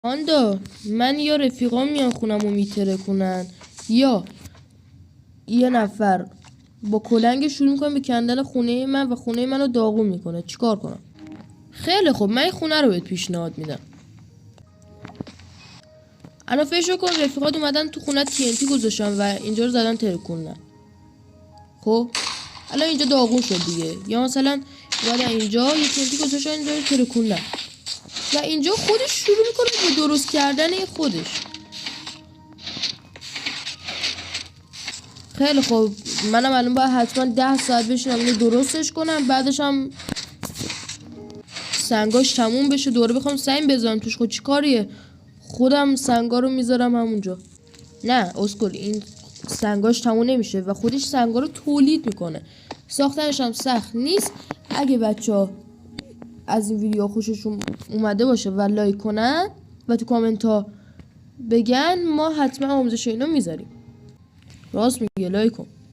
آندا من یا رفیقام میان خونمو میتره کنن یا یه نفر با کلنگ شروع میکنه به کندن خونه من و خونه منو داغون میکنه. چیکار کنم؟ خیلی خوب، من این خونه رو بهت پیشنهاد میدم. الان فکر کن رفیقات اومدن تو خونه TNT گذاشتن و اینجا رو زدن ترکوندن. خب الان اینجا داغون شد دیگه، یا مثلا اومدن اینجا یه TNT گذاشتن اینجا رو ترکوندن و اینجا خودش شروع میکنه به درست کردن خودش. خیلی خوب، منم الان باید حتما 10 ساعت بشینم اینو درستش کنم، بعدش هم سنگاش تموم بشه دوره بخوام سنگ بذارم توش. خود چی کاریه؟ خودم سنگا رو میذارم همونجا. نه اسکل، این سنگاش تموم نمیشه و خودش سنگا رو تولید میکنه. ساختنش هم سخت نیست. اگه بچه از این ویدیو خوششون اومده باشه و لایک کنن و تو کامنت ها بگن، ما حتما آموزش اینو میذاریم. راست میگه، لایک کن.